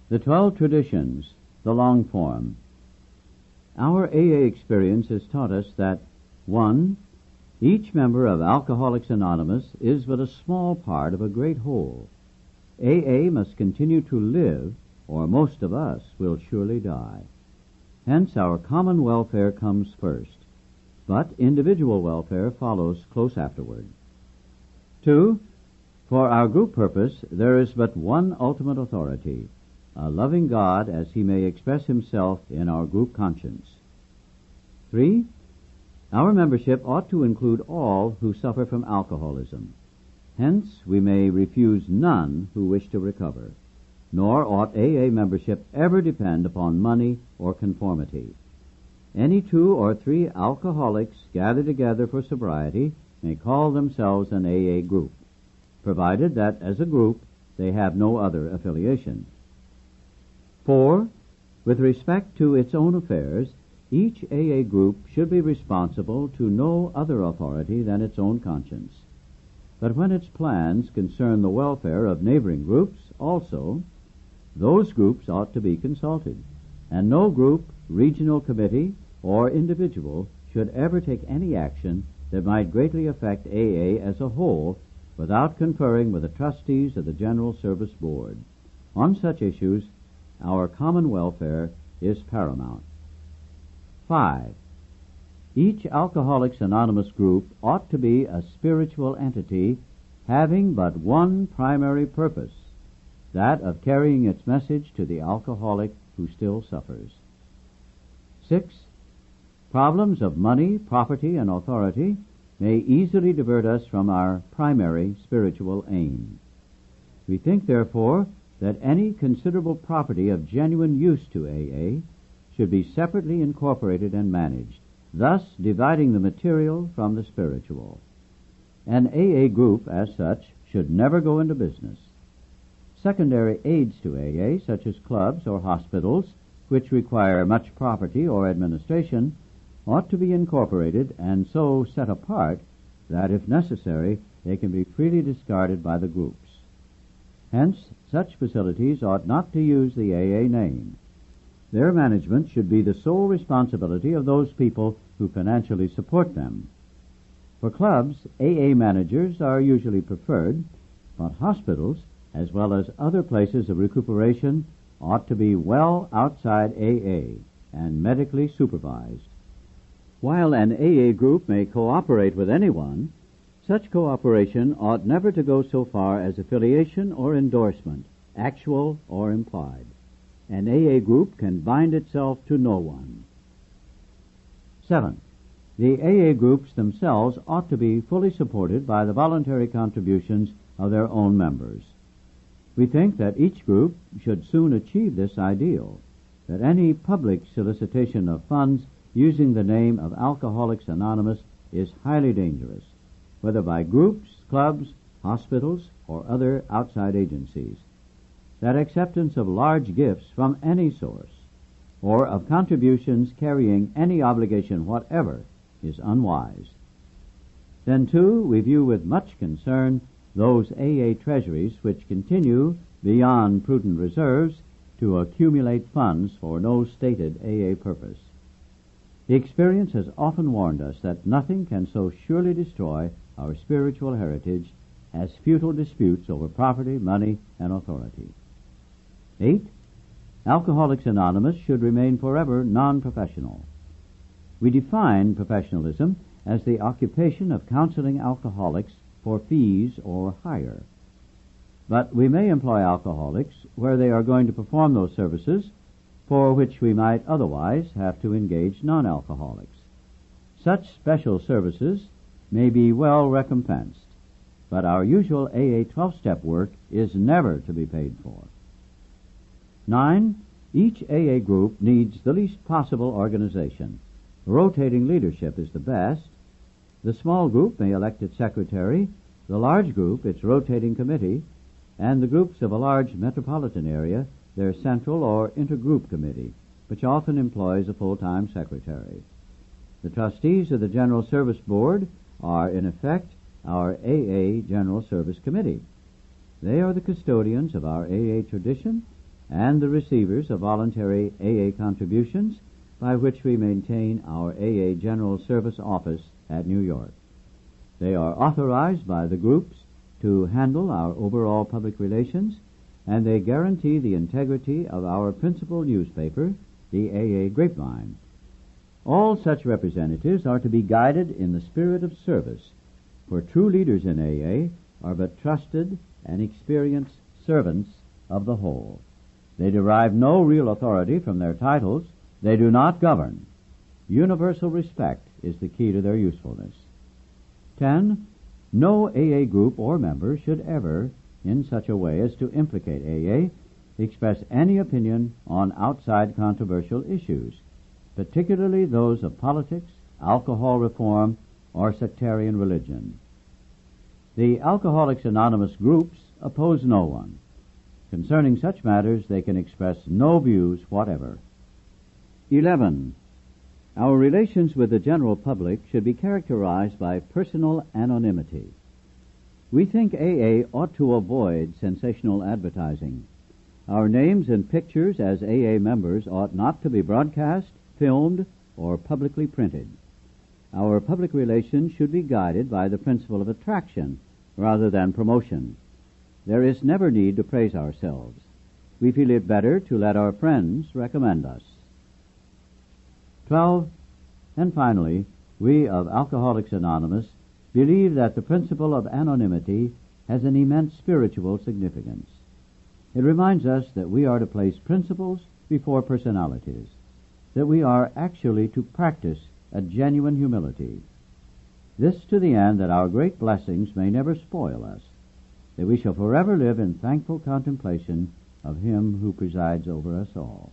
The 12 Traditions, the long form. Our AA experience has taught us that 1. Each member of Alcoholics Anonymous is but a small part of a great whole. AA must continue to live, or most of us will surely die. Hence our common welfare comes first, but individual welfare follows close afterward. 2. For our group purpose, there is but one ultimate authority, a loving God as he may express himself in our group conscience. 3. Our membership ought to include all who suffer from alcoholism. Hence, we may refuse none who wish to recover, nor ought AA membership ever depend upon money or conformity. Any 2 or 3 alcoholics gathered together for sobriety may call themselves an AA group, provided that as a group they have no other affiliation. 4. With respect to its own affairs, each AA group should be responsible to no other authority than its own conscience. But when its plans concern the welfare of neighboring groups also, those groups ought to be consulted, and no group, regional committee, or individual should ever take any action that might greatly affect AA as a whole without conferring with the trustees of the General Service Board. On such issues, our common welfare is paramount. 5. Each Alcoholics Anonymous group ought to be a spiritual entity having but one primary purpose, that of carrying its message to the alcoholic who still suffers. 6. Problems of money, property, and authority may easily divert us from our primary spiritual aim. We think, therefore, that any considerable property of genuine use to AA should be separately incorporated and managed, thus dividing the material from the spiritual. An AA group, as such, should never go into business. Secondary aids to AA, such as clubs or hospitals, which require much property or administration, ought to be incorporated and so set apart that, if necessary, they can be freely discarded by the groups. Hence, such facilities ought not to use the AA name. Their management should be the sole responsibility of those people who financially support them. For clubs, AA managers are usually preferred, but hospitals, as well as other places of recuperation, ought to be well outside AA and medically supervised. While an AA group may cooperate with anyone, such cooperation ought never to go so far as affiliation or endorsement, actual or implied. An AA group can bind itself to no one. 7. The AA groups themselves ought to be fully supported by the voluntary contributions of their own members. We think that each group should soon achieve this ideal, that any public solicitation of funds using the name of Alcoholics Anonymous is highly dangerous, whether by groups, clubs, hospitals, or other outside agencies. That acceptance of large gifts from any source, or of contributions carrying any obligation whatever, is unwise. Then, too, we view with much concern those AA treasuries which continue, beyond prudent reserves, to accumulate funds for no stated AA purpose. The experience has often warned us that nothing can so surely destroy our spiritual heritage as futile disputes over property, money, and authority. 8. Alcoholics Anonymous should remain forever non-professional. We define professionalism as the occupation of counseling alcoholics for fees or hire. But we may employ alcoholics where they are going to perform those services for which we might otherwise have to engage non-alcoholics. Such special services may be well recompensed, but our usual AA 12-step work is never to be paid for. 9. Each AA group needs the least possible organization. Rotating leadership is the best. The small group may elect its secretary, the large group its rotating committee, and the groups of a large metropolitan area their central or intergroup committee, which often employs a full-time secretary. The trustees of the General Service Board are, in effect, our AA General Service Committee. They are the custodians of our AA tradition and the receivers of voluntary AA contributions, by which we maintain our AA General Service Office at New York. They are authorized by the groups to handle our overall public relations, and they guarantee the integrity of our principal newspaper, the AA Grapevine. All such representatives are to be guided in the spirit of service, for true leaders in AA are but trusted and experienced servants of the whole. They derive no real authority from their titles. They do not govern. Universal respect is the key to their usefulness. 10. No AA group or member should ever, in such a way as to implicate AA, express any opinion on outside controversial issues, particularly those of politics, alcohol reform, or sectarian religion. The Alcoholics Anonymous groups oppose no one. Concerning such matters, they can express no views whatever. 11. Our relations with the general public should be characterized by personal anonymity. We think AA ought to avoid sensational advertising. Our names and pictures as AA members ought not to be broadcast, filmed, or publicly printed. Our public relations should be guided by the principle of attraction rather than promotion. There is never need to praise ourselves. We feel it better to let our friends recommend us. 12. And finally, we of Alcoholics Anonymous believe that the principle of anonymity has an immense spiritual significance. It reminds us that we are to place principles before personalities, that we are actually to practice a genuine humility. This to the end that our great blessings may never spoil us, that we shall forever live in thankful contemplation of Him who presides over us all.